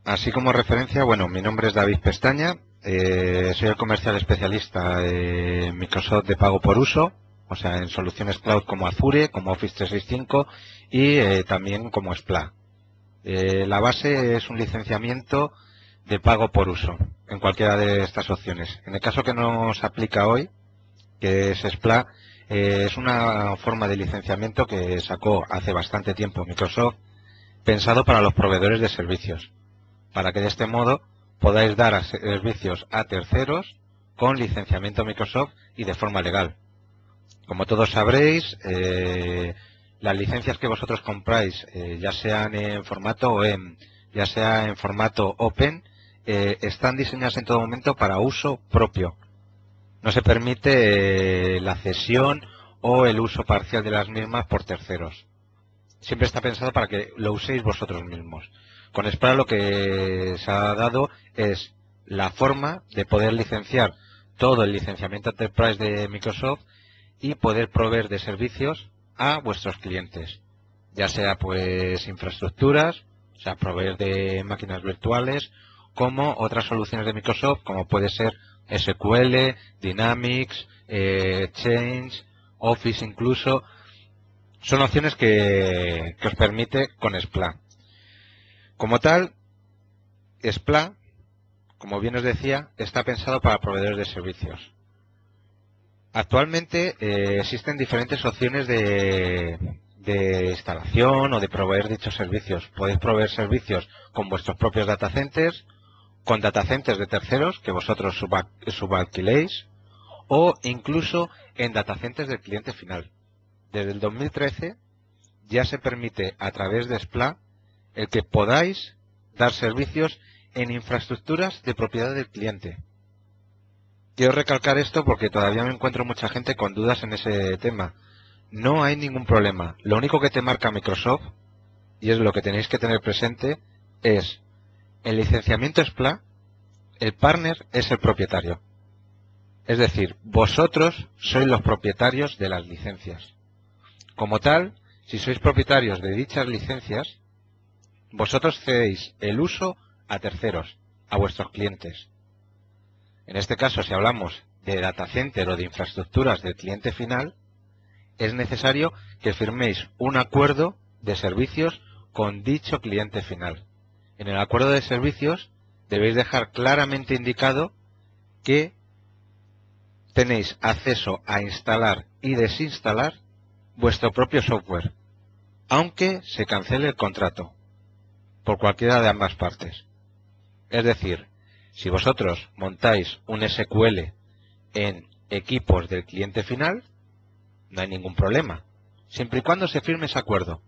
Así como referencia, bueno, mi nombre es David Pestaña, soy el comercial especialista en Microsoft de pago por uso, o sea, en soluciones cloud como Azure, como Office 365 y también como SPLA. La base es un licenciamiento de pago por uso en cualquiera de estas opciones. En el caso que nos aplica hoy, que es SPLA, es una forma de licenciamiento que sacó hace bastante tiempo Microsoft, pensado para los proveedores de servicios, para que de este modo podáis dar servicios a terceros con licenciamiento Microsoft y de forma legal. Como todos sabréis, las licencias que vosotros compráis, ya sean en formato OEM, ya sea en formato Open, están diseñadas en todo momento para uso propio. No se permite la cesión o el uso parcial de las mismas por terceros. Siempre está pensado para que lo uséis vosotros mismos. Con SPLA lo que se ha dado es la forma de poder licenciar todo el licenciamiento Enterprise de Microsoft y poder proveer de servicios a vuestros clientes, ya sea pues infraestructuras, o sea, proveer de máquinas virtuales, como otras soluciones de Microsoft, como puede ser SQL, Dynamics, Exchange, Office incluso. Son opciones que os permite con SPLA. Como tal, SPLA, como bien os decía, está pensado para proveedores de servicios. Actualmente existen diferentes opciones de instalación o de proveer dichos servicios. Podéis proveer servicios con vuestros propios datacenters, con datacenters de terceros que vosotros subalquiléis o incluso en datacenters del cliente final. Desde el 2013 ya se permite a través de SPLA el que podáis dar servicios en infraestructuras de propiedad del cliente. Quiero recalcar esto porque todavía me encuentro mucha gente con dudas en ese tema. No hay ningún problema. Lo único que te marca Microsoft, y es lo que tenéis que tener presente, es el licenciamiento SPLA, el partner es el propietario. Es decir, vosotros sois los propietarios de las licencias. Como tal, si sois propietarios de dichas licencias, vosotros cedéis el uso a terceros, a vuestros clientes. En este caso, si hablamos de datacenter o de infraestructuras del cliente final, es necesario que firméis un acuerdo de servicios con dicho cliente final. En el acuerdo de servicios debéis dejar claramente indicado que tenéis acceso a instalar y desinstalar vuestro propio software, aunque se cancele el contrato, por cualquiera de ambas partes. Es decir, si vosotros montáis un SQL en equipos del cliente final, no hay ningún problema, siempre y cuando se firme ese acuerdo.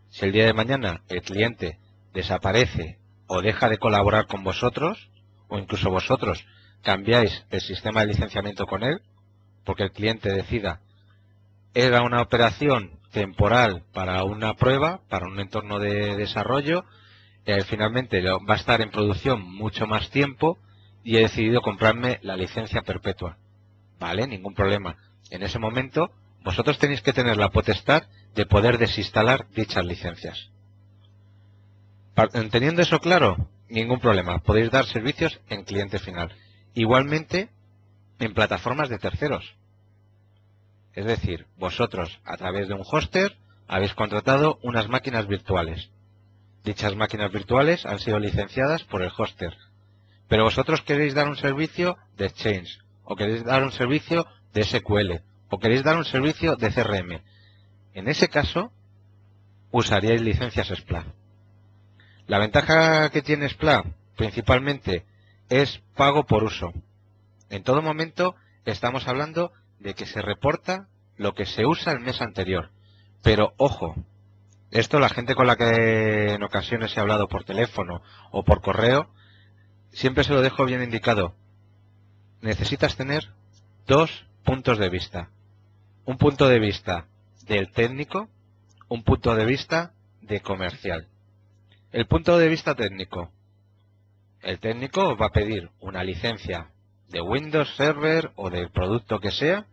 Si el día de mañana el cliente desaparece o deja de colaborar con vosotros, o incluso vosotros cambiáis el sistema de licenciamiento con él, porque el cliente decida, era una operación temporal para una prueba, para un entorno de desarrollo, finalmente va a estar en producción mucho más tiempo y he decidido comprarme la licencia perpetua. Vale, ningún problema. En ese momento, vosotros tenéis que tener la potestad de poder desinstalar dichas licencias. Teniendo eso claro, ningún problema. Podéis dar servicios en cliente final. Igualmente, en plataformas de terceros. Es decir, vosotros, a través de un hoster, habéis contratado unas máquinas virtuales. Dichas máquinas virtuales han sido licenciadas por el hoster. Pero vosotros queréis dar un servicio de Exchange, o queréis dar un servicio de SQL, o queréis dar un servicio de CRM. En ese caso, usaríais licencias SPLA. La ventaja que tiene SPLA, principalmente, es pago por uso. En todo momento estamos hablando de que se reporta lo que se usa el mes anterior. Pero, ojo, esto la gente con la que en ocasiones he hablado por teléfono o por correo, siempre se lo dejo bien indicado. Necesitas tener dos puntos de vista. Un punto de vista del técnico, un punto de vista de comercial. El punto de vista técnico. El técnico os va a pedir una licencia de Windows Server o del producto que sea,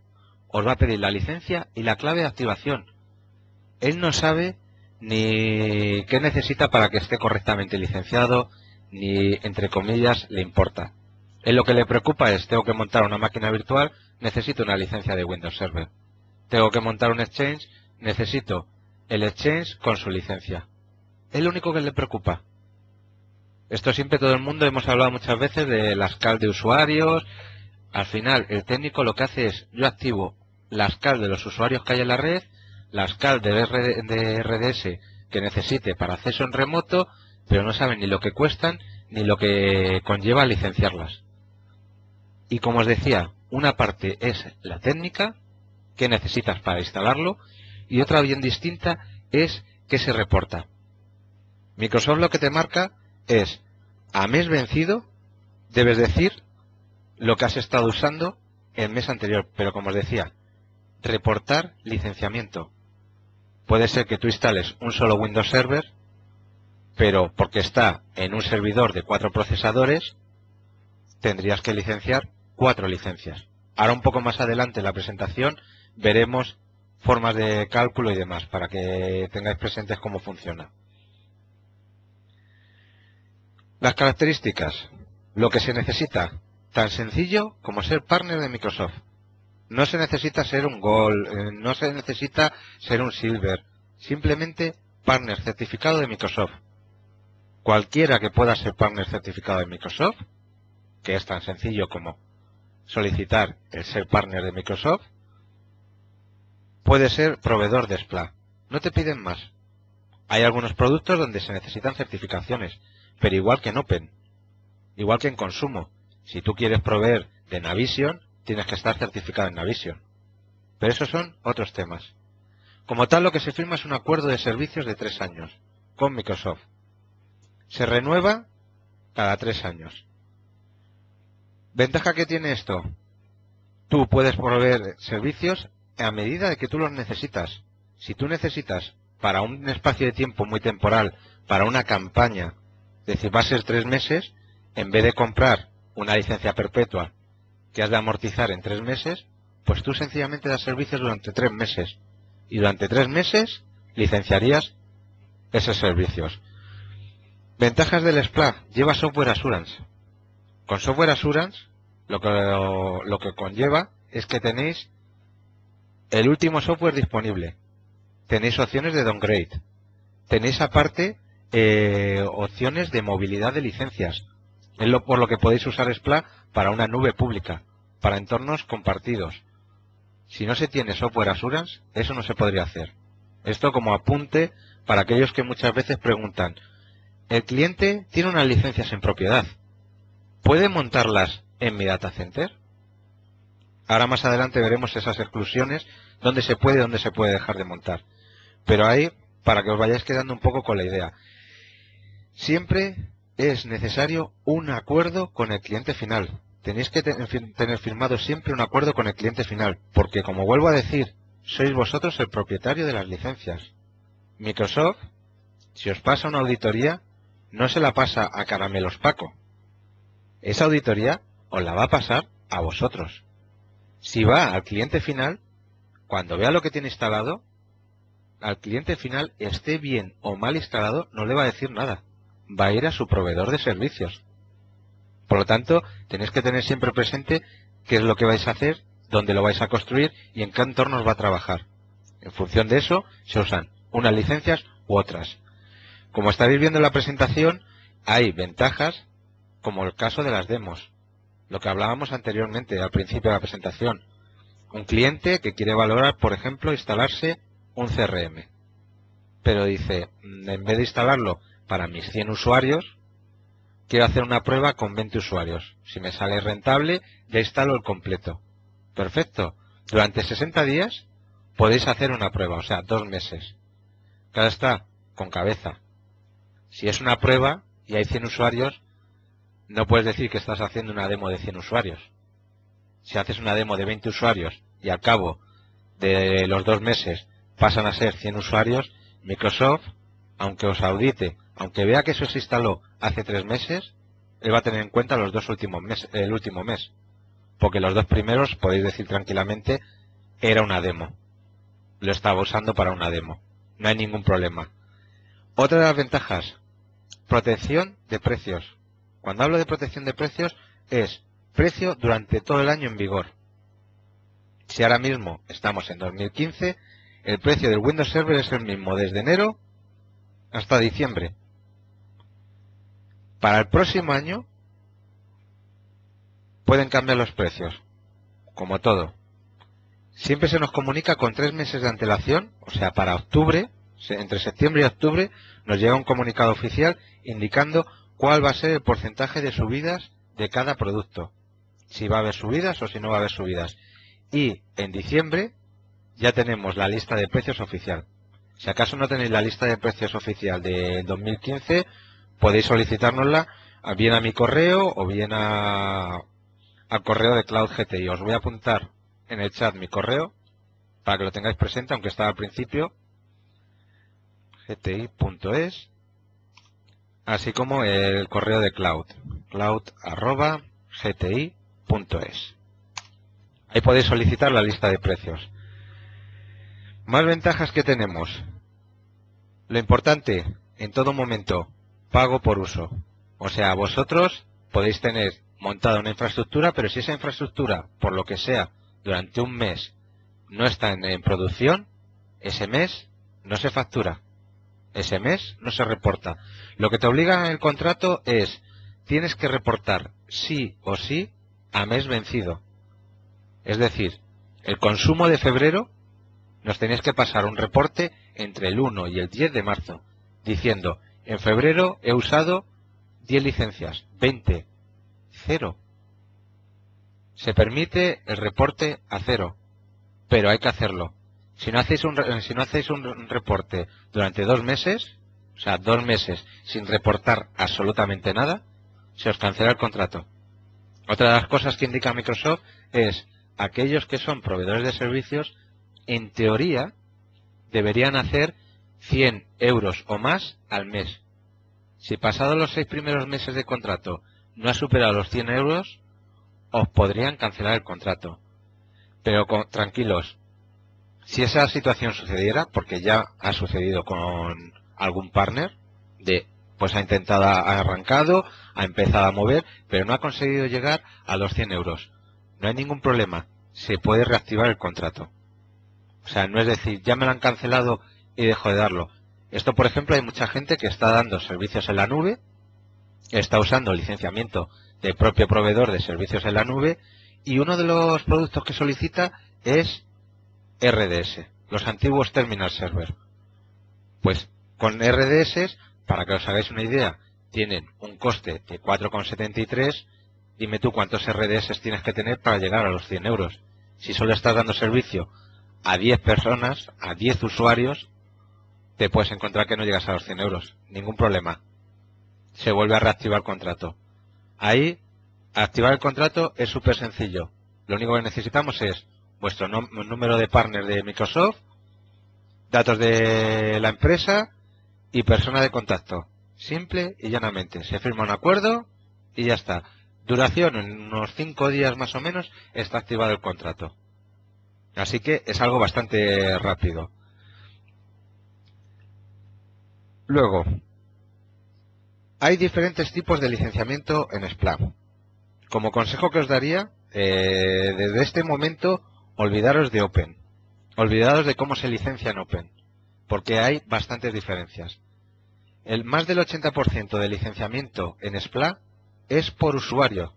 os va a pedir la licencia y la clave de activación. Él no sabe ni qué necesita para que esté correctamente licenciado, ni entre comillas le importa. Él lo que le preocupa es, tengo que montar una máquina virtual, necesito una licencia de Windows Server. Tengo que montar un Exchange, necesito el Exchange con su licencia. Es lo único que le preocupa. Esto siempre todo el mundo, hemos hablado muchas veces de las CAL de usuarios. Al final, el técnico lo que hace es, yo activo las CAL de los usuarios que hay en la red, las CAL de RDS que necesite para acceso en remoto, pero no saben ni lo que cuestan ni lo que conlleva licenciarlas. Y como os decía, una parte es la técnica, que necesitas para instalarlo, y otra bien distinta es que se reporta. Microsoft lo que te marca es, a mes vencido, debes decir lo que has estado usando el mes anterior, pero como os decía, reportar licenciamiento. Puede ser que tú instales un solo Windows Server, pero porque está en un servidor de 4 procesadores, tendrías que licenciar 4 licencias. Ahora un poco más adelante en la presentación veremos formas de cálculo y demás, para que tengáis presentes cómo funciona. Las características. Lo que se necesita, tan sencillo como ser partner de Microsoft. No se necesita ser un Gold, no se necesita ser un Silver, simplemente partner certificado de Microsoft. Cualquiera que pueda ser partner certificado de Microsoft, que es tan sencillo como solicitar el ser partner de Microsoft, puede ser proveedor de SPLA. No te piden más. Hay algunos productos donde se necesitan certificaciones, pero igual que en Open, igual que en consumo. Si tú quieres proveer de Navision, tienes que estar certificado en Navision. Pero esos son otros temas. Como tal, lo que se firma es un acuerdo de servicios de 3 años con Microsoft. Se renueva cada 3 años. ¿Ventaja que tiene esto? Tú puedes proveer servicios a medida de que tú los necesitas. Si tú necesitas para un espacio de tiempo muy temporal, para una campaña, es decir, va a ser 3 meses, en vez de comprar una licencia perpetua que has de amortizar en 3 meses, pues tú sencillamente das servicios durante 3 meses. Y durante 3 meses licenciarías esos servicios. Ventajas del SPLA. Lleva Software Assurance. Con Software Assurance lo que conlleva es que tenéis el último software disponible. Tenéis opciones de downgrade. Tenéis aparte opciones de movilidad de licencias. Es por lo que podéis usar SPLA para una nube pública, para entornos compartidos. Si no se tiene Software Assurance, eso no se podría hacer. Esto como apunte para aquellos que muchas veces preguntan, el cliente tiene unas licencias en propiedad, ¿puede montarlas en mi data center? Ahora más adelante veremos esas exclusiones, dónde se puede y dónde se puede dejar de montar. Pero ahí, para que os vayáis quedando un poco con la idea. Siempre es necesario un acuerdo con el cliente final. Tenéis que tener firmado siempre un acuerdo con el cliente final, porque como vuelvo a decir, sois vosotros el propietario de las licencias. Microsoft, si os pasa una auditoría, no se la pasa a Caramelos Paco. Esa auditoría os la va a pasar a vosotros. Si va al cliente final, cuando vea lo que tiene instalado, al cliente final, esté bien o mal instalado, no le va a decir nada. Va a ir a su proveedor de servicios. Por lo tanto, tenéis que tener siempre presente qué es lo que vais a hacer, dónde lo vais a construir y en qué entornos va a trabajar. En función de eso, se usan unas licencias u otras. Como estaréis viendo en la presentación, hay ventajas, como el caso de las demos. Lo que hablábamos anteriormente, al principio de la presentación. Un cliente que quiere valorar, por ejemplo, instalarse un CRM. Pero dice, en vez de instalarlo para mis 100 usuarios, quiero hacer una prueba con 20 usuarios. Si me sale rentable, ya instalo el completo. Perfecto. Durante 60 días podéis hacer una prueba, o sea, 2 meses. Claro está, con cabeza. Si es una prueba y hay 100 usuarios, no puedes decir que estás haciendo una demo de 100 usuarios. Si haces una demo de 20 usuarios y al cabo de los 2 meses pasan a ser 100 usuarios, Microsoft, aunque os audite, aunque vea que eso se instaló hace 3 meses, él va a tener en cuenta los 2 últimos meses, el último mes. Porque los 2 primeros, podéis decir tranquilamente, era una demo. Lo estaba usando para una demo. No hay ningún problema. Otra de las ventajas, protección de precios. Cuando hablo de protección de precios, es precio durante todo el año en vigor. Si ahora mismo estamos en 2015, el precio del Windows Server es el mismo desde enero hasta diciembre. Para el próximo año pueden cambiar los precios, como todo. Siempre se nos comunica con 3 meses de antelación, o sea, para octubre, entre septiembre y octubre, nos llega un comunicado oficial indicando cuál va a ser el porcentaje de subidas de cada producto. Si va a haber subidas o si no va a haber subidas. Y en diciembre ya tenemos la lista de precios oficial. Si acaso no tenéis la lista de precios oficial de 2015, podéis solicitárnosla bien a mi correo o bien al correo de Cloud GTI. Os voy a apuntar en el chat mi correo para que lo tengáis presente, aunque estaba al principio, gti.es, así como el correo de cloud@gti.es. Ahí podéis solicitar la lista de precios. Más ventajas que tenemos. Lo importante, en todo momento, pago por uso. O sea, vosotros podéis tener montada una infraestructura, pero si esa infraestructura, por lo que sea, durante un mes no está en producción, ese mes no se factura. Ese mes no se reporta. Lo que te obliga en el contrato es, tienes que reportar sí o sí a mes vencido. Es decir, el consumo de febrero nos tenéis que pasar un reporte entre el 1 y el 10 de marzo, diciendo, en febrero he usado 10 licencias, 20, 0. Se permite el reporte a 0, pero hay que hacerlo. Si no hacéis un reporte durante 2 meses, o sea, 2 meses sin reportar absolutamente nada, se os cancela el contrato. Otra de las cosas que indica Microsoft es, aquellos que son proveedores de servicios, en teoría, deberían hacer 100 euros o más al mes. Si pasados los 6 primeros meses de contrato no ha superado los 100 euros, os podrían cancelar el contrato. Pero tranquilos, si esa situación sucediera, porque ya ha sucedido con algún partner, pues ha intentado, ha arrancado, ha empezado a mover, pero no ha conseguido llegar a los 100 euros. No hay ningún problema, se puede reactivar el contrato. O sea, no es decir, ya me lo han cancelado y dejo de darlo. Esto, por ejemplo, hay mucha gente que está dando servicios en la nube, está usando licenciamiento del propio proveedor de servicios en la nube, y uno de los productos que solicita es RDS, los antiguos Terminal Server. Pues con RDS, para que os hagáis una idea, tienen un coste de 4,73. Dime tú cuántos RDS tienes que tener para llegar a los 100 euros. Si solo estás dando servicio a 10 personas, a 10 usuarios, te puedes encontrar que no llegas a los 100 euros. Ningún problema. Se vuelve a reactivar el contrato. Ahí, activar el contrato es súper sencillo. Lo único que necesitamos es vuestro número de partner de Microsoft, datos de la empresa y persona de contacto. Simple y llanamente. Se firma un acuerdo y ya está. Duración, en unos 5 días más o menos, está activado el contrato. Así que es algo bastante rápido. Luego, hay diferentes tipos de licenciamiento en SPLA. Como consejo que os daría, desde este momento, olvidaros de Open. Olvidaros de cómo se licencia en Open, porque hay bastantes diferencias. Más del 80% de licenciamiento en SPLA es por usuario.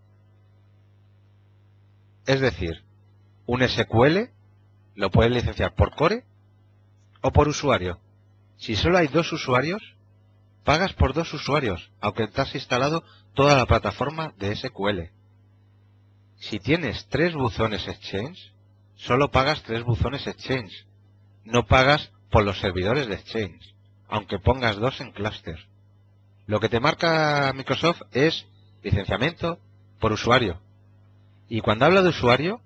Es decir, un SQL lo puedes licenciar por core o por usuario. Si solo hay 2 usuarios, pagas por 2 usuarios, aunque te has instalado toda la plataforma de SQL. Si tienes 3 buzones Exchange, solo pagas 3 buzones Exchange. No pagas por los servidores de Exchange, aunque pongas 2 en clúster. Lo que te marca Microsoft es licenciamiento por usuario. Y cuando habla de usuario,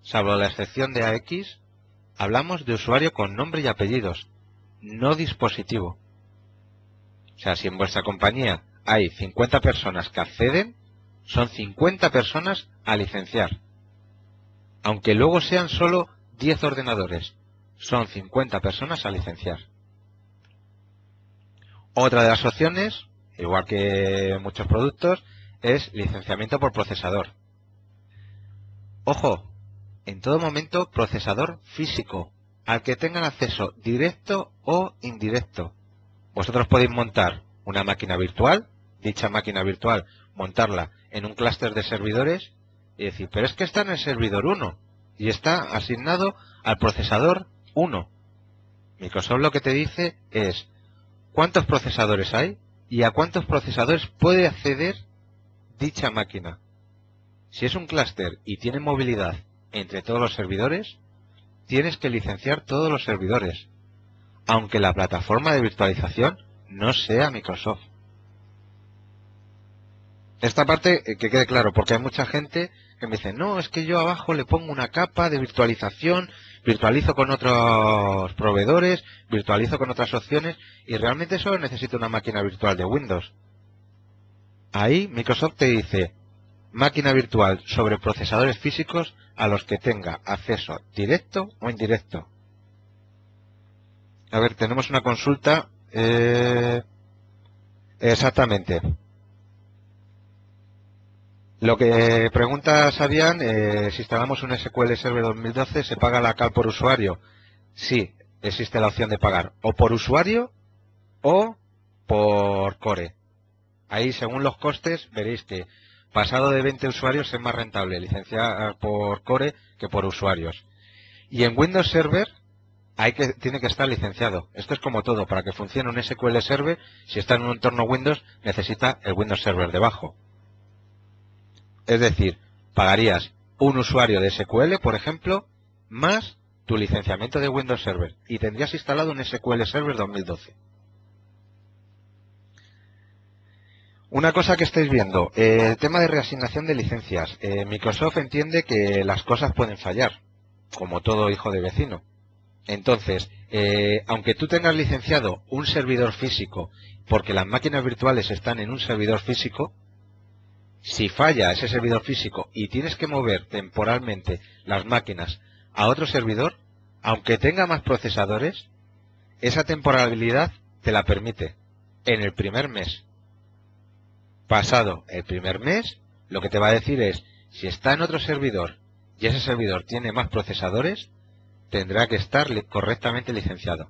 salvo la excepción de AX, hablamos de usuario con nombre y apellidos, no dispositivo. O sea, si en vuestra compañía hay 50 personas que acceden, son 50 personas a licenciar. Aunque luego sean solo 10 ordenadores, son 50 personas a licenciar. Otra de las opciones, igual que muchos productos, es licenciamiento por procesador. Ojo, en todo momento procesador físico, al que tengan acceso directo o indirecto. Vosotros podéis montar una máquina virtual, dicha máquina virtual, montarla en un clúster de servidores y decir, pero es que está en el servidor 1 y está asignado al procesador 1. Microsoft lo que te dice es cuántos procesadores hay y a cuántos procesadores puede acceder dicha máquina. Si es un clúster y tiene movilidad entre todos los servidores, tienes que licenciar todos los servidores, aunque la plataforma de virtualización no sea Microsoft. Esta parte que quede claro, porque hay mucha gente que me dice, no, es que yo abajo le pongo una capa de virtualización, virtualizo con otros proveedores, virtualizo con otras opciones, y realmente solo necesito una máquina virtual de Windows. Ahí Microsoft te dice, máquina virtual sobre procesadores físicos a los que tenga acceso directo o indirecto. A ver, tenemos una consulta. Exactamente. Lo que pregunta Sabian, si instalamos un SQL Server 2012, ¿se paga la cal por usuario? Sí, existe la opción de pagar o por usuario o por core. Ahí, según los costes, veréis que pasado de 20 usuarios es más rentable licenciar por core que por usuarios. Y en Windows Server tiene que estar licenciado. Esto es como todo. Para que funcione un SQL Server, si está en un entorno Windows, necesita el Windows Server debajo. Es decir, pagarías un usuario de SQL, por ejemplo, más tu licenciamiento de Windows Server. Y tendrías instalado un SQL Server 2012. Una cosa que estáis viendo, el tema de reasignación de licencias. Microsoft entiende que las cosas pueden fallar, como todo hijo de vecino. Entonces, aunque tú tengas licenciado un servidor físico, porque las máquinas virtuales están en un servidor físico, si falla ese servidor físico y tienes que mover temporalmente las máquinas a otro servidor, aunque tenga más procesadores, esa temporalidad te la permite en el primer mes. Pasado el primer mes, lo que te va a decir es, si está en otro servidor y ese servidor tiene más procesadores, tendrá que estar correctamente licenciado.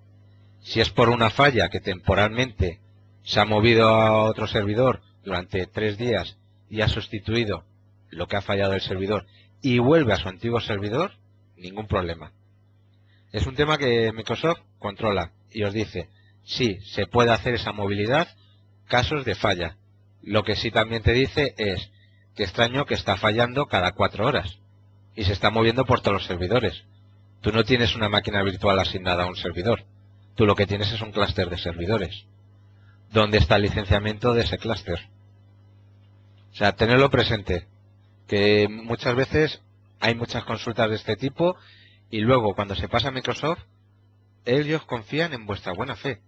Si es por una falla que temporalmente se ha movido a otro servidor durante 3 días y ha sustituido lo que ha fallado el servidor y vuelve a su antiguo servidor, ningún problema. Es un tema que Microsoft controla y os dice, sí, se puede hacer esa movilidad, casos de falla. Lo que sí también te dice es que extraño que está fallando cada 4 horas y se está moviendo por todos los servidores. Tú no tienes una máquina virtual asignada a un servidor. Tú lo que tienes es un clúster de servidores. ¿Dónde está el licenciamiento de ese clúster? O sea, tenerlo presente, que muchas veces hay muchas consultas de este tipo y luego cuando se pasa a Microsoft, ellos confían en vuestra buena fe.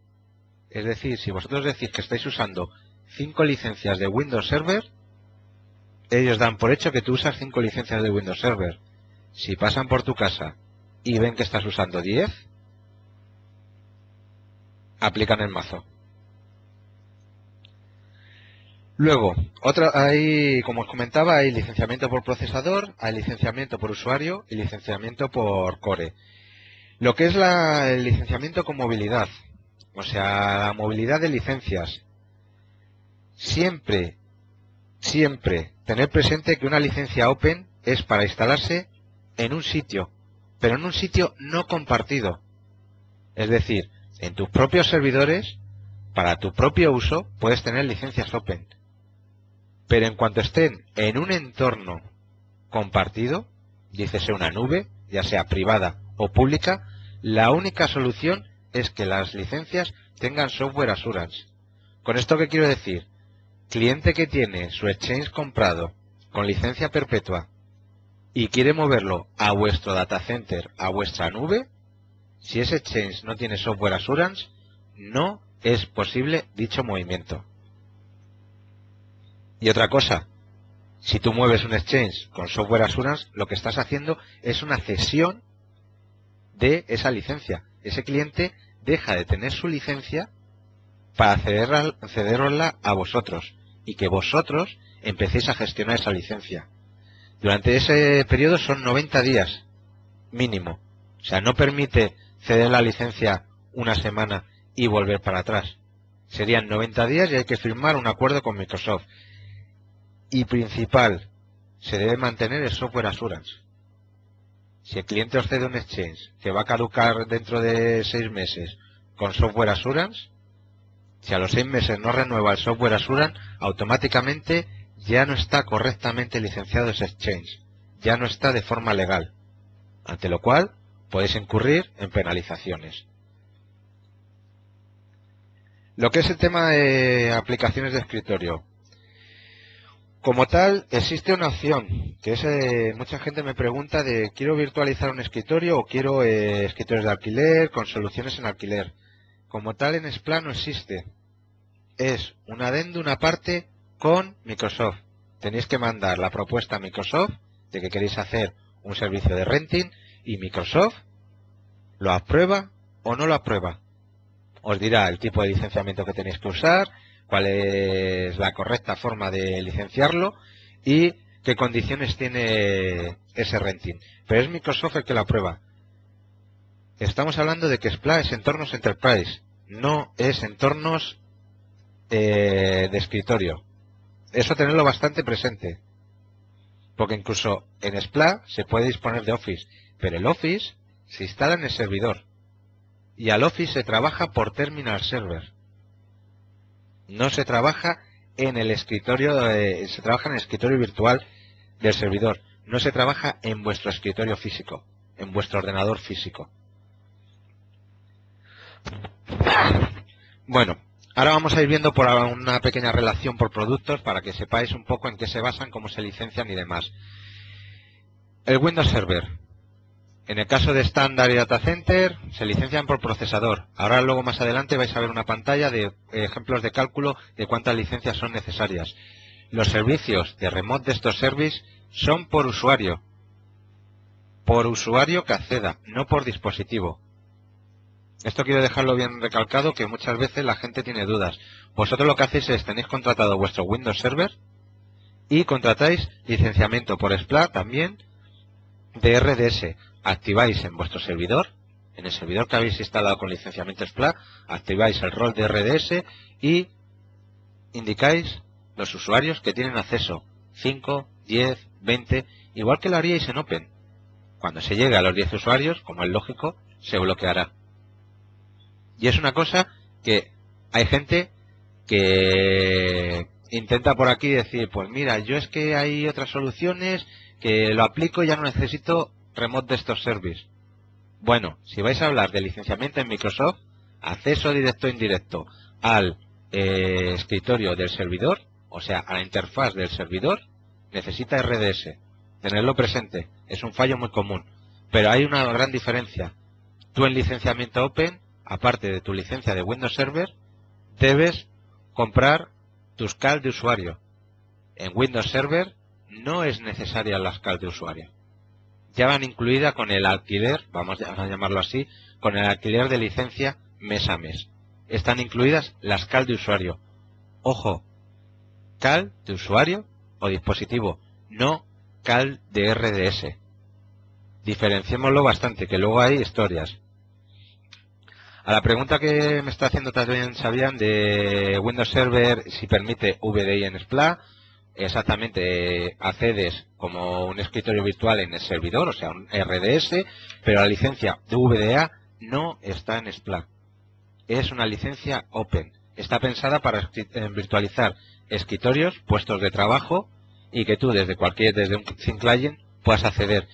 Es decir, si vosotros decís que estáis usando 5 licencias de Windows Server, ellos dan por hecho que tú usas 5 licencias de Windows Server. Si pasan por tu casa y ven que estás usando 10, aplican el mazo. Luego, hay, como os comentaba, hay licenciamiento por procesador, hay licenciamiento por usuario y licenciamiento por core. Lo que es el licenciamiento con movilidad, o sea, la movilidad de licencias. Siempre tener presente que una licencia Open es para instalarse en un sitio, pero en un sitio no compartido. Es decir, en tus propios servidores, para tu propio uso, puedes tener licencias Open. Pero en cuanto estén en un entorno compartido, dícese una nube, ya sea privada o pública, la única solución es que las licencias tengan software assurance. ¿Con esto qué quiero decir? Cliente que tiene su Exchange comprado con licencia perpetua y quiere moverlo a vuestro data center, a vuestra nube, si ese Exchange no tiene software assurance, no es posible dicho movimiento. Y otra cosa, si tú mueves un Exchange con software assurance, lo que estás haciendo es una cesión de esa licencia. Ese cliente deja de tener su licencia para cederosla a vosotros. y que vosotros empecéis a gestionar esa licencia. Durante ese periodo son 90 días mínimo. O sea, no permite ceder la licencia una semana y volver para atrás. Serían 90 días y hay que firmar un acuerdo con Microsoft. Y principal, se debe mantener el software assurance. Si el cliente os cede un exchange que va a caducar dentro de 6 meses con software assurance, si a los 6 meses no renueva el software assurance, automáticamente ya no está correctamente licenciado ese exchange. Ya no está de forma legal. Ante lo cual podéis incurrir en penalizaciones. Lo que es el tema de aplicaciones de escritorio. Como tal, existe una opción, que es, mucha gente me pregunta de quiero virtualizar un escritorio o quiero escritorios de alquiler con soluciones en alquiler. Como tal, en SPLA no existe. Es un adendum aparte con Microsoft. Tenéis que mandar la propuesta a Microsoft de que queréis hacer un servicio de renting y Microsoft lo aprueba o no lo aprueba. Os dirá el tipo de licenciamiento que tenéis que usar, cuál es la correcta forma de licenciarlo y qué condiciones tiene ese renting. Pero es Microsoft el que lo aprueba. Estamos hablando de que SPLA es entornos enterprise, no es entornos de escritorio. Eso tenerlo bastante presente. Porque incluso en SPLA se puede disponer de Office, pero el Office se instala en el servidor. Y al Office se trabaja por Terminal Server. No se trabaja en el escritorio, se trabaja en el escritorio virtual del servidor. No se trabaja en vuestro escritorio físico, en vuestro ordenador físico. Bueno, ahora vamos a ir viendo por una pequeña relación por productos para que sepáis un poco en qué se basan, cómo se licencian y demás. El Windows Server. En el caso de estándar y data center, se licencian por procesador. Ahora luego más adelante vais a ver una pantalla de ejemplos de cálculo de cuántas licencias son necesarias. Los servicios de Remote Desktop Service son por usuario que acceda, no por dispositivo. Esto quiero dejarlo bien recalcado, que muchas veces la gente tiene dudas. Vosotros lo que hacéis es, tenéis contratado vuestro Windows Server y contratáis licenciamiento por SPLA también de RDS. Activáis en vuestro servidor, en el servidor que habéis instalado con licenciamiento SPLA, activáis el rol de RDS y indicáis los usuarios que tienen acceso, 5, 10, 20, igual que lo haríais en Open. Cuando se llegue a los 10 usuarios, como es lógico, se bloqueará. Y es una cosa que hay gente que intenta por aquí decir, pues mira, yo es que hay otras soluciones que lo aplico y ya no necesito Remote Desktop Service. Bueno, si vais a hablar de licenciamiento en Microsoft, acceso directo o indirecto al escritorio del servidor, o sea, a la interfaz del servidor, necesita RDS. Tenerlo presente, es un fallo muy común. Pero hay una gran diferencia. Tú en licenciamiento Open, aparte de tu licencia de Windows Server, debes comprar tus CAL de usuario. En Windows Server no es necesaria las CAL de usuario. Ya van incluidas con el alquiler, vamos a llamarlo así, con el alquiler de licencia mes a mes. Están incluidas las CAL de usuario. Ojo, CAL de usuario o dispositivo, no CAL de RDS. Diferenciémoslo bastante, que luego hay historias. A la pregunta que me está haciendo también Sabian de Windows Server, si permite VDI en SPLA, exactamente accedes como un escritorio virtual en el servidor, o sea, un RDS, pero la licencia de VDA no está en SPLA. Es una licencia Open. Está pensada para virtualizar escritorios, puestos de trabajo, y que tú desde un thin client puedas acceder.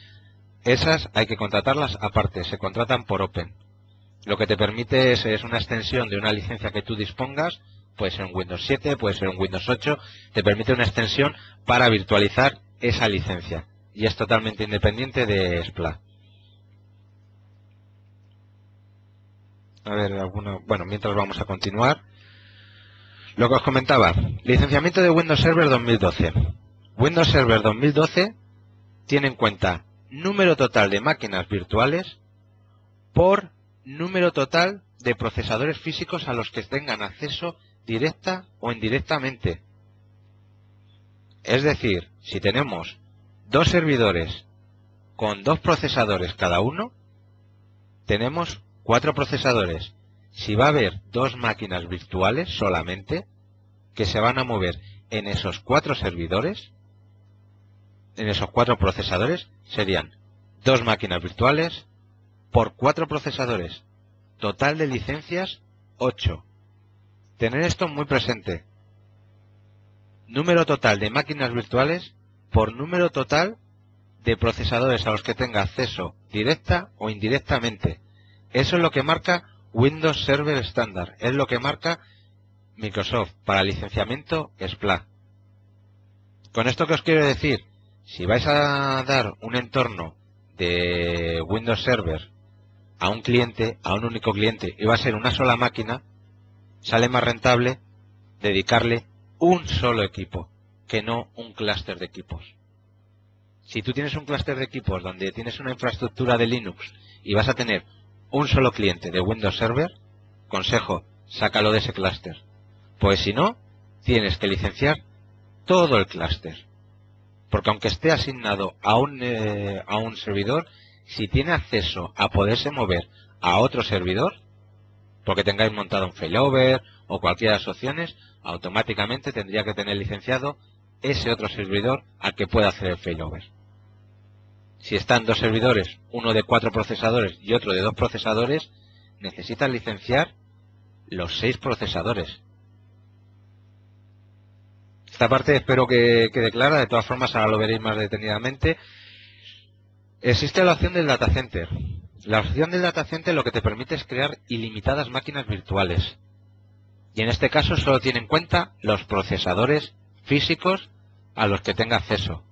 Esas hay que contratarlas aparte, se contratan por Open. Lo que te permite es una extensión de una licencia que tú dispongas, puede ser un Windows 7, puede ser un Windows 8, te permite una extensión para virtualizar esa licencia. Y es totalmente independiente de SPLA. A ver, bueno, mientras vamos a continuar. Lo que os comentaba, licenciamiento de Windows Server 2012. Windows Server 2012 tiene en cuenta número total de máquinas virtuales por número total de procesadores físicos a los que tengan acceso directa o indirectamente. Es decir, si tenemos dos servidores con dos procesadores cada uno, tenemos 4 procesadores. Si va a haber 2 máquinas virtuales solamente, que se van a mover en esos 4 servidores, en esos 4 procesadores, serían 2 máquinas virtuales por 4 procesadores. Total de licencias, 8. Tener esto muy presente. Número total de máquinas virtuales por número total de procesadores a los que tenga acceso directa o indirectamente. Eso es lo que marca Windows Server Standard. Es lo que marca Microsoft para licenciamiento SPLA. Con esto que os quiero decir, si vais a dar un entorno de Windows Server a un cliente, a un único cliente, y va a ser una sola máquina, sale más rentable dedicarle un solo equipo, que no un clúster de equipos. Si tú tienes un clúster de equipos donde tienes una infraestructura de Linux y vas a tener un solo cliente de Windows Server, consejo, sácalo de ese clúster. Pues si no, tienes que licenciar todo el clúster. Porque aunque esté asignado a un servidor, si tiene acceso a poderse mover a otro servidor, porque tengáis montado un failover o cualquiera de las opciones, automáticamente tendría que tener licenciado ese otro servidor al que pueda hacer el failover. Si están 2 servidores, uno de 4 procesadores y otro de 2 procesadores, necesitan licenciar los 6 procesadores. Esta parte espero que quede clara, de todas formas ahora lo veréis más detenidamente. Existe la opción del data center. La opción del data center lo que te permite es crear ilimitadas máquinas virtuales. Y en este caso solo tiene en cuenta los procesadores físicos a los que tenga acceso.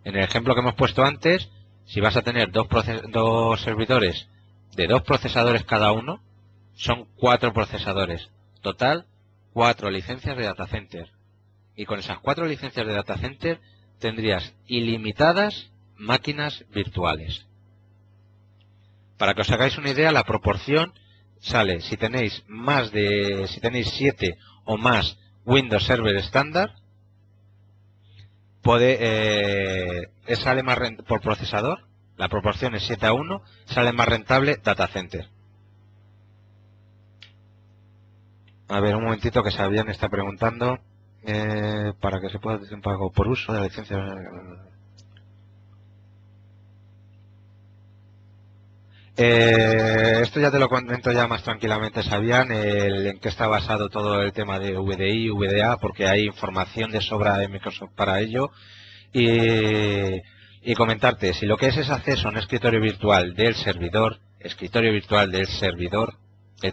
En el ejemplo que hemos puesto antes, si vas a tener dos servidores de 2 procesadores cada uno, son 4 procesadores. Total, 4 licencias de data center. Y con esas 4 licencias de data center tendrías ilimitadas máquinas virtuales. Para que os hagáis una idea, la proporción sale, si tenéis 7 o más Windows Server estándar, sale más por procesador, la proporción es 7:1, sale más rentable data center. A ver, un momentito que Sabián está preguntando para que se pueda hacer un pago por uso de la licencia. Esto ya te lo comento ya más tranquilamente, Sabián, en qué está basado todo el tema de VDI, VDA, porque hay información de sobra de Microsoft para ello. Y comentarte, si lo que es acceso a un escritorio virtual del servidor, el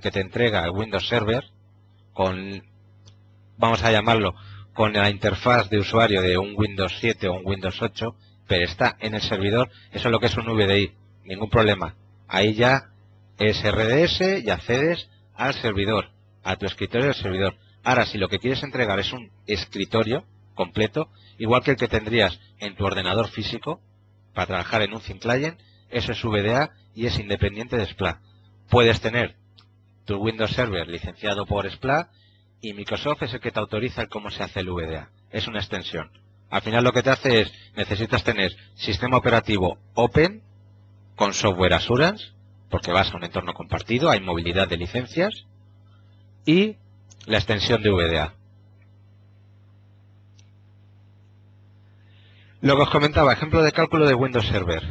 que te entrega el Windows Server, vamos a llamarlo, con la interfaz de usuario de un Windows 7 o un Windows 8, pero está en el servidor, eso es lo que es un VDI, ningún problema. Ahí ya es RDS y accedes al servidor, a tu escritorio del servidor. Ahora, si lo que quieres entregar es un escritorio completo, igual que el que tendrías en tu ordenador físico, para trabajar en un thin client, eso es VDA y es independiente de SPLA. Puedes tener tu Windows Server licenciado por SPLA y Microsoft es el que te autoriza el cómo se hace el VDA. Es una extensión. Al final lo que te hace es, necesitas tener sistema operativo Open con software assurance, porque vas a un entorno compartido, hay movilidad de licencias y la extensión de VDA. Lo que os comentaba, ejemplo de cálculo de Windows Server.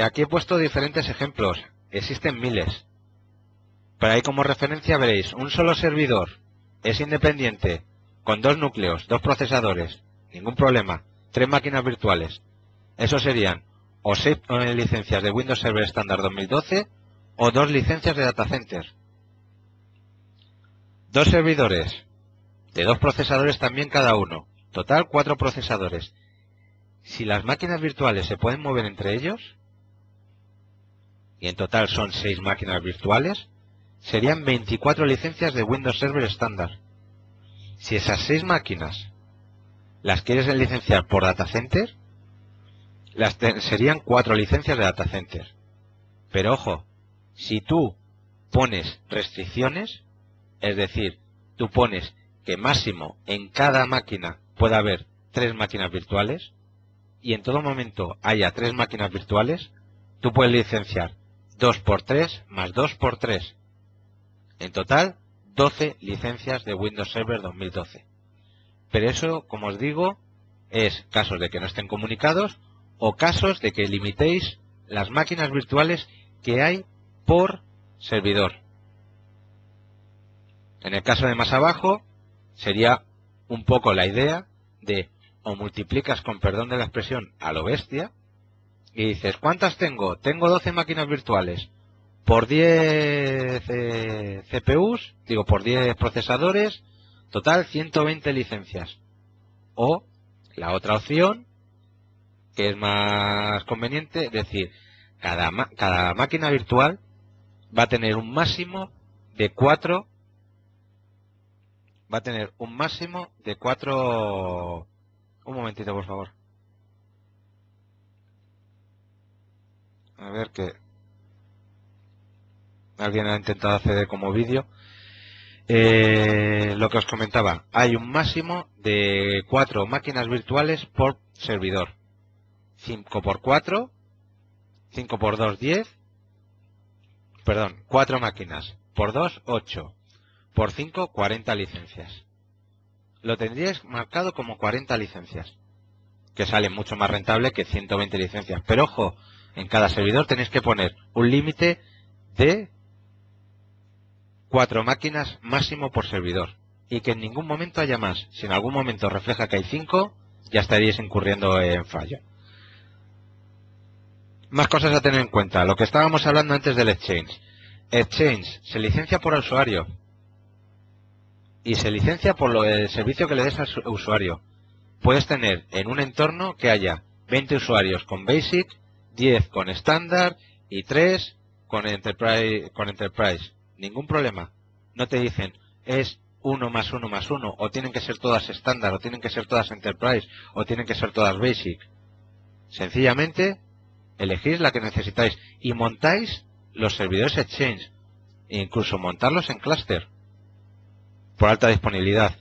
Aquí he puesto diferentes ejemplos, existen miles. Pero ahí como referencia veréis, un solo servidor es independiente, con 2 núcleos, 2 procesadores, ningún problema, 3 máquinas virtuales. Eso serían o 6 licencias de Windows Server Standard 2012 o 2 licencias de Data Center. 2 servidores de 2 procesadores también cada uno. Total 4 procesadores. Si las máquinas virtuales se pueden mover entre ellos, y en total son 6 máquinas virtuales, serían 24 licencias de Windows Server estándar. Si esas 6 máquinas las quieres licenciar por Data Center, serían 4 licencias de Data Center. Pero ojo, si tú pones restricciones, es decir, tú pones que máximo en cada máquina pueda haber 3 máquinas virtuales y en todo momento haya 3 máquinas virtuales, tú puedes licenciar 2×3 más 2×3. En total, 12 licencias de Windows Server 2012. Pero eso, como os digo, es casos de que no estén comunicados o casos de que limitéis las máquinas virtuales que hay por servidor. En el caso de más abajo, sería un poco la idea de o multiplicas, con perdón de la expresión, a lo bestia y dices, ¿cuántas tengo? Tengo 12 máquinas virtuales por 10 CPUs, digo por 10 procesadores, total 120 licencias. O la otra opción, que es más conveniente, es decir, cada máquina virtual va a tener un máximo de 4. Va a tener un máximo de 4. Un momentito, por favor. A ver que alguien ha intentado acceder como vídeo. Lo que os comentaba, hay un máximo de 4 máquinas virtuales por servidor. 5×4, 5×2, 10. Perdón, 4 máquinas. Por 2, 8. Por 5, 40 licencias. Lo tendríais marcado como 40 licencias, que sale mucho más rentable que 120 licencias. Pero ojo, en cada servidor tenéis que poner un límite de 4 máquinas máximo por servidor. Y que en ningún momento haya más. Si en algún momento refleja que hay 5, ya estaríais incurriendo en fallo. Más cosas a tener en cuenta. Lo que estábamos hablando antes del Exchange. Exchange se licencia por usuario. Y se licencia por el servicio que le des al usuario. Puedes tener en un entorno que haya 20 usuarios con Basic, 10 con Standard y 3 con Enterprise. Ningún problema. No te dicen es 1 más 1 más 1, o tienen que ser todas Standard, o tienen que ser todas Enterprise, o tienen que ser todas Basic. Sencillamente elegís la que necesitáis y montáis los servidores Exchange, e incluso montarlos en clúster por alta disponibilidad.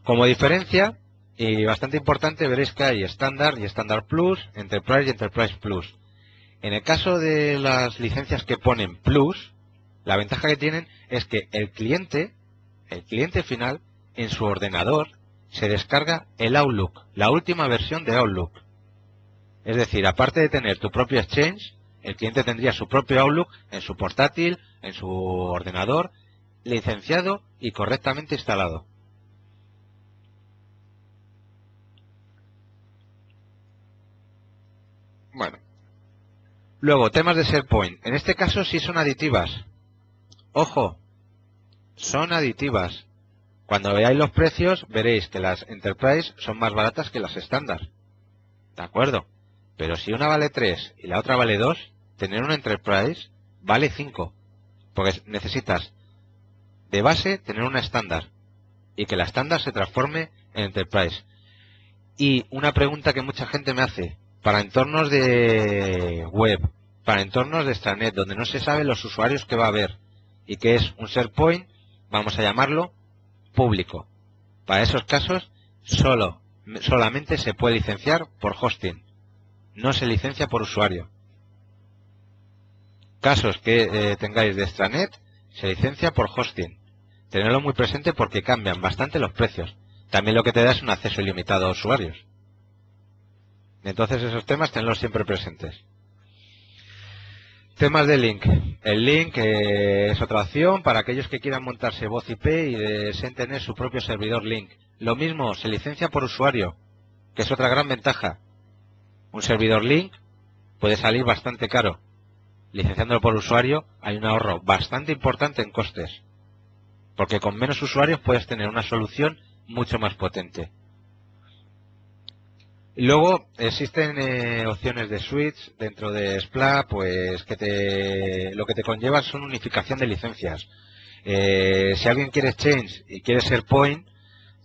Como diferencia, y bastante importante, veréis que hay Standard y Standard Plus, Enterprise y Enterprise Plus. En el caso de las licencias que ponen Plus, la ventaja que tienen es que el cliente final, en su ordenador, se descarga el Outlook, la última versión de Outlook. Es decir, aparte de tener tu propio Exchange, el cliente tendría su propio Outlook en su portátil, en su ordenador, licenciado y correctamente instalado. Bueno. Luego, temas de SharePoint. En este caso sí son aditivas. Ojo, son aditivas. Cuando veáis los precios, veréis que las Enterprise son más baratas que las estándar. ¿De acuerdo? Pero si una vale 3 y la otra vale 2, tener una Enterprise vale 5. Porque necesitas de base tener una estándar y que la estándar se transforme en Enterprise. Y una pregunta que mucha gente me hace, para entornos de web, para entornos de extranet, donde no se sabe los usuarios que va a haber y que es un SharePoint, vamos a llamarlo público. Para esos casos solamente se puede licenciar por hosting, no se licencia por usuario. Casos que tengáis de extranet, se licencia por hosting. Tenedlo muy presente porque cambian bastante los precios. También lo que te da es un acceso ilimitado a usuarios. Entonces esos temas tenlos siempre presentes. Temas de link. El link es otra opción para aquellos que quieran montarse voz IP y deseen tener su propio servidor link. Lo mismo, se licencia por usuario, que es otra gran ventaja. Un servidor link puede salir bastante caro. Licenciándolo por usuario hay un ahorro bastante importante en costes, porque con menos usuarios puedes tener una solución mucho más potente. Y luego existen opciones de switch dentro de SPLA, pues que lo que te conlleva son unificación de licencias. Si alguien quiere Exchange y quiere SharePoint,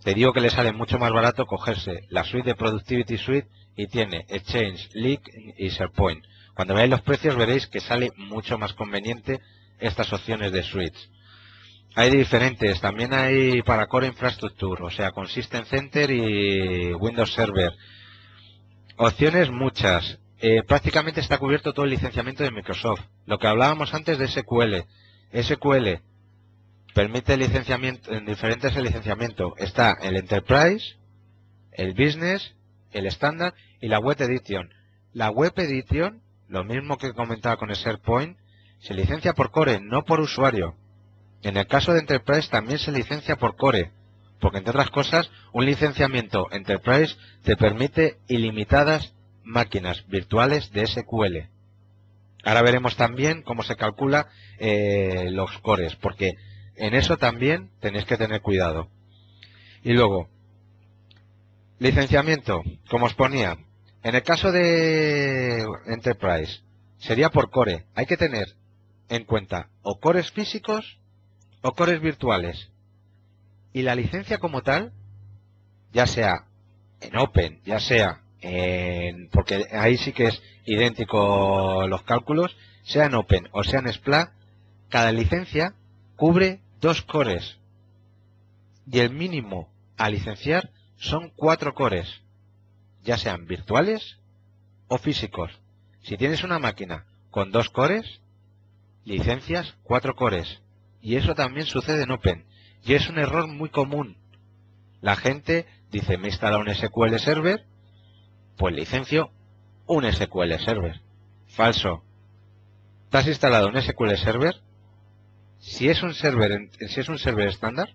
te digo que le sale mucho más barato cogerse la suite de Productivity Suite y tiene Exchange, Leak y SharePoint. Cuando veáis los precios veréis que sale mucho más conveniente estas opciones de switch. Hay diferentes, también hay para Core Infrastructure, o sea, con System Center y Windows Server. Opciones muchas. Prácticamente está cubierto todo el licenciamiento de Microsoft. Lo que hablábamos antes de SQL. SQL permite licenciamiento, en diferentes el licenciamiento. Está el Enterprise, el Business, el Standard y la Web Edition. La Web Edition, lo mismo que comentaba con el SharePoint, se licencia por Core, no por usuario. En el caso de Enterprise también se licencia por Core, porque entre otras cosas, un licenciamiento Enterprise te permite ilimitadas máquinas virtuales de SQL. Ahora veremos también cómo se calcula los cores, porque en eso también tenéis que tener cuidado. Y luego, licenciamiento, como os ponía, en el caso de Enterprise, sería por core. Hay que tener en cuenta o cores físicos o cores virtuales. Y la licencia como tal, ya sea en Open, ya sea en... porque ahí sí que es idéntico los cálculos, sea en Open o sea en SPLA, cada licencia cubre 2 cores. Y el mínimo a licenciar son 4 cores, ya sean virtuales o físicos. Si tienes una máquina con 2 cores, licencias 4 cores. Y eso también sucede en Open. Y es un error muy común. La gente dice, me instala un SQL Server, pues licencio un SQL Server. Falso. ¿Te has instalado un SQL Server? Si es un server estándar,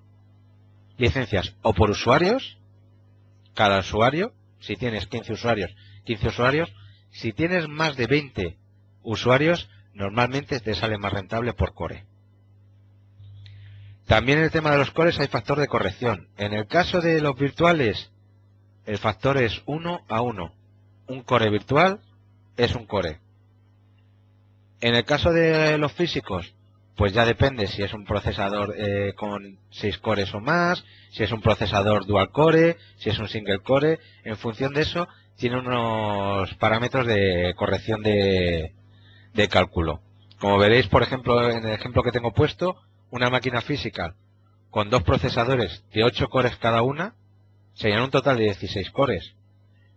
licencias o por usuarios, cada usuario, si tienes 15 usuarios, 15 usuarios, si tienes más de 20 usuarios, normalmente te sale más rentable por core. También en el tema de los cores hay factor de corrección. En el caso de los virtuales, el factor es 1:1. Un core virtual es un core. En el caso de los físicos, pues ya depende si es un procesador con 6 cores o más, si es un procesador dual core, si es un single core. En función de eso, tiene unos parámetros de corrección de cálculo. Como veréis, por ejemplo, en el ejemplo que tengo puesto, una máquina física con 2 procesadores de 8 cores cada una, serían un total de 16 cores.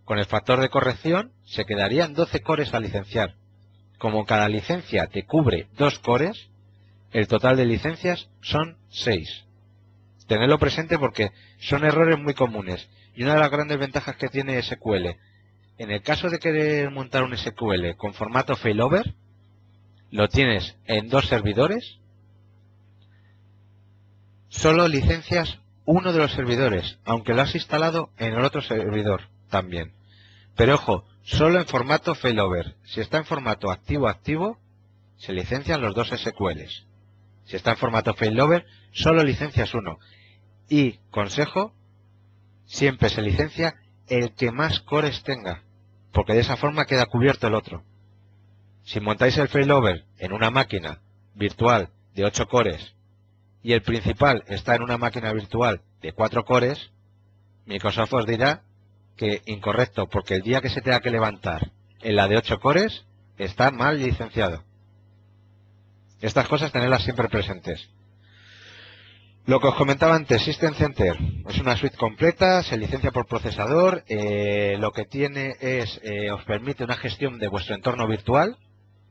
Con el factor de corrección se quedarían 12 cores a licenciar. Como cada licencia te cubre 2 cores, el total de licencias son 6. Tenedlo presente porque son errores muy comunes. Y una de las grandes ventajas que tiene SQL, en el caso de querer montar un SQL con formato failover, lo tienes en 2 servidores, solo licencias uno de los servidores, aunque lo has instalado en el otro servidor también. Pero ojo, solo en formato failover. Si está en formato activo-activo, se licencian los 2 SQLs. Si está en formato failover, solo licencias uno. Y, consejo, siempre se licencia el que más cores tenga, porque de esa forma queda cubierto el otro. Si montáis el failover en una máquina virtual de 8 cores y el principal está en una máquina virtual de 4 cores, Microsoft os dirá que incorrecto, porque el día que se tenga que levantar en la de 8 cores, está mal licenciado. Estas cosas tenedlas siempre presentes. Lo que os comentaba antes, System Center es una suite completa, se licencia por procesador, lo que tiene es, os permite una gestión de vuestro entorno virtual,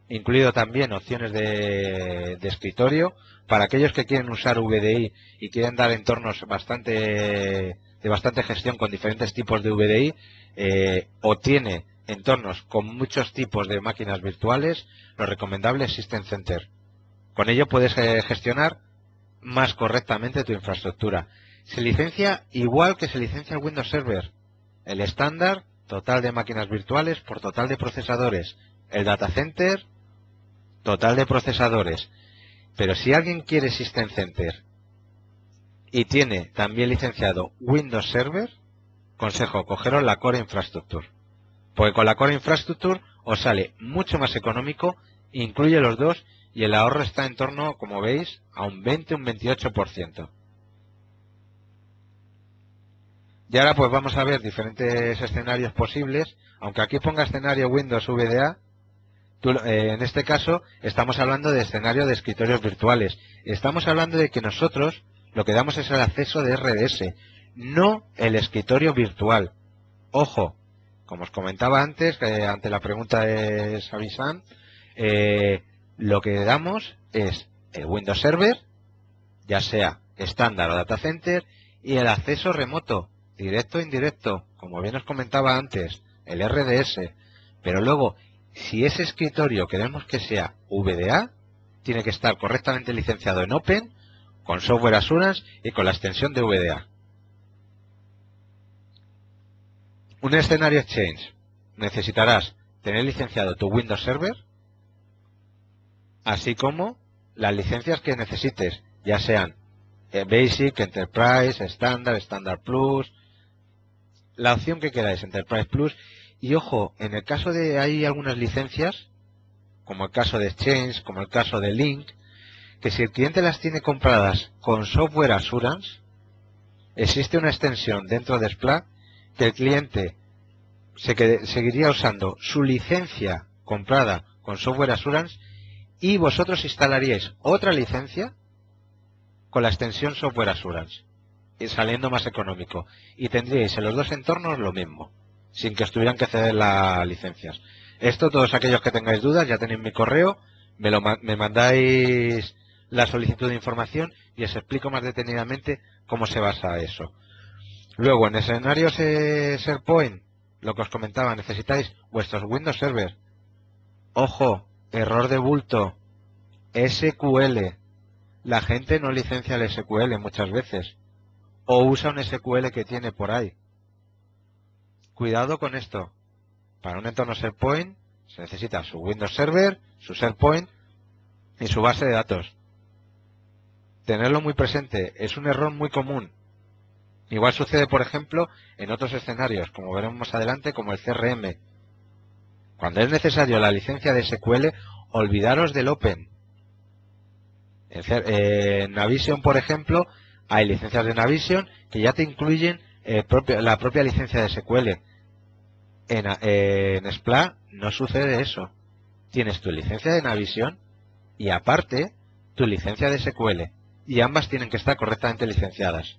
incluido también opciones de escritorio, para aquellos que quieren usar VDI y quieren dar entornos de bastante gestión con diferentes tipos de VDI, o tiene entornos con muchos tipos de máquinas virtuales, lo recomendable es System Center. Con ello puedes gestionar más correctamente tu infraestructura. Se licencia igual que se licencia el Windows Server. El estándar, total de máquinas virtuales por total de procesadores. El data center, total de procesadores. Pero si alguien quiere System Center y tiene también licenciado Windows Server, consejo, cogeros la Core Infrastructure. Porque con la Core Infrastructure os sale mucho más económico, incluye los dos y el ahorro está en torno, como veis, a un 20, un 28%. Y ahora pues vamos a ver diferentes escenarios posibles. Aunque aquí ponga escenario Windows VDA, En este caso estamos hablando de escenario de escritorios virtuales. Estamos hablando de que nosotros lo que damos es el acceso de RDS, no el escritorio virtual. Ojo, como os comentaba antes, ante la pregunta de Savisan, lo que damos es el Windows Server, ya sea estándar o data center, y el acceso remoto, directo o indirecto, como bien os comentaba antes, el RDS. Pero luego, si ese escritorio queremos que sea VDA, tiene que estar correctamente licenciado en Open, con Software Assurance y con la extensión de VDA. Un escenario Exchange, necesitarás tener licenciado tu Windows Server, así como las licencias que necesites, ya sean Basic, Enterprise, Standard, Standard Plus, la opción que queráis, Enterprise Plus. Y ojo, en el caso de hay algunas licencias, como el caso de Exchange, como el caso de Link, que si el cliente las tiene compradas con Software Assurance, existe una extensión dentro de SPLA que el cliente seguiría usando su licencia comprada con Software Assurance y vosotros instalaríais otra licencia con la extensión Software Assurance, y saliendo más económico. Y tendríais en los dos entornos lo mismo, sin que os tuvieran que ceder las licencias. Esto, todos aquellos que tengáis dudas, ya tenéis mi correo, me mandáis la solicitud de información y os explico más detenidamente cómo se basa eso. Luego, en escenarios SharePoint, lo que os comentaba, necesitáis vuestros Windows Server. Ojo, error de bulto, SQL. La gente no licencia el SQL muchas veces, o usa un SQL que tiene por ahí. Cuidado con esto. Para un entorno SharePoint se necesita su Windows Server, su SharePoint y su base de datos. Tenerlo muy presente, es un error muy común. Igual sucede, por ejemplo, en otros escenarios, como veremos más adelante, como el CRM. Cuando es necesario la licencia de SQL, olvidaros del Open. En Navision, por ejemplo, hay licencias de Navision que ya te incluyen la propia licencia de SQL. En SPLA no sucede eso. Tienes tu licencia de Navision y aparte tu licencia de SQL. Y ambas tienen que estar correctamente licenciadas.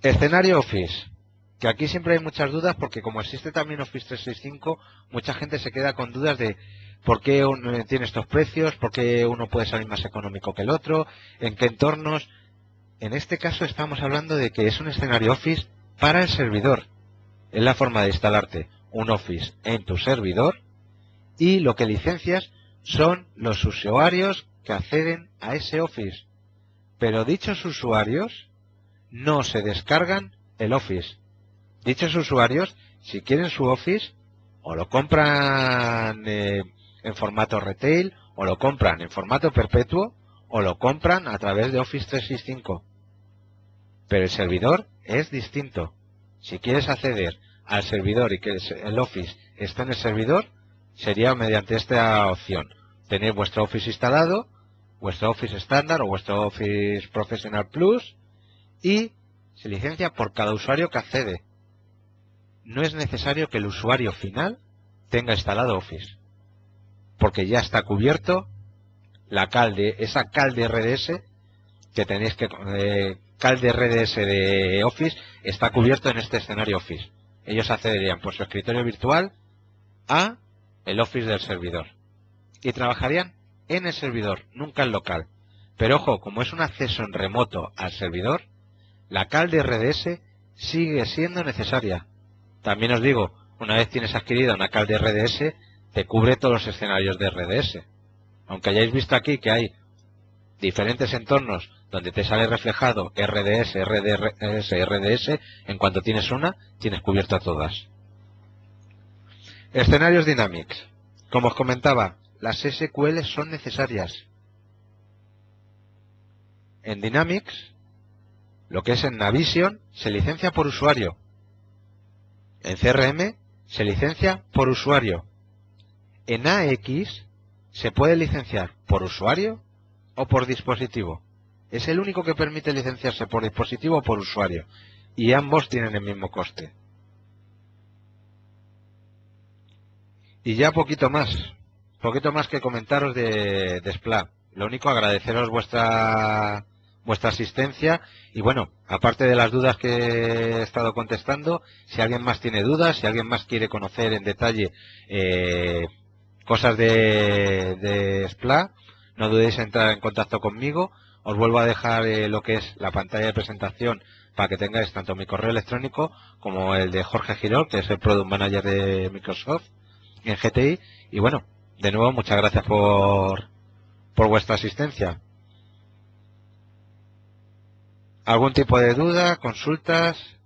Escenario Office, que aquí siempre hay muchas dudas porque como existe también Office 365, mucha gente se queda con dudas de por qué uno tiene estos precios, por qué uno puede salir más económico que el otro, en qué entornos. En este caso estamos hablando de que es un escenario Office para el servidor. Es la forma de instalarte un Office en tu servidor y lo que licencias son los usuarios que acceden a ese Office. Pero dichos usuarios no se descargan el Office. Dichos usuarios, si quieren su Office, o lo compran en formato retail, o lo compran en formato perpetuo, o lo compran a través de Office 365. Pero el servidor es distinto. Si quieres acceder al servidor y que el Office esté en el servidor, sería mediante esta opción. Tenéis vuestro Office instalado, vuestro Office estándar o vuestro Office Professional Plus, y se licencia por cada usuario que accede. No es necesario que el usuario final tenga instalado Office, porque ya está cubierto esa cal de RDS que tenéis cal de RDS de Office está cubierto en este escenario Office. Ellos accederían por su escritorio virtual a el Office del servidor y trabajarían en el servidor, nunca en local. Pero ojo, como es un acceso en remoto al servidor, la cal de RDS sigue siendo necesaria. También os digo, una vez tienes adquirida una cal de RDS, te cubre todos los escenarios de RDS. Aunque hayáis visto aquí que hay diferentes entornos donde te sale reflejado RDS, RDS, RDS, en cuanto tienes una, tienes cubierto a todas. Escenarios Dynamics. Como os comentaba, las SQL son necesarias. En Dynamics, lo que es en Navision, se licencia por usuario. En CRM, se licencia por usuario. En AX, se puede licenciar por usuario o por dispositivo. Es el único que permite licenciarse por dispositivo o por usuario. Y ambos tienen el mismo coste. Y ya poquito más. poquito más que comentaros de SPLA. Lo único, agradeceros vuestra asistencia y bueno, aparte de las dudas que he estado contestando, si alguien más tiene dudas, si alguien más quiere conocer en detalle cosas de SPLA, no dudéis en entrar en contacto conmigo. Os vuelvo a dejar lo que es la pantalla de presentación para que tengáis tanto mi correo electrónico como el de Jorge Girol, que es el Product Manager de Microsoft en GTI. Y bueno, de nuevo, muchas gracias por vuestra asistencia. ¿Algún tipo de duda, consultas?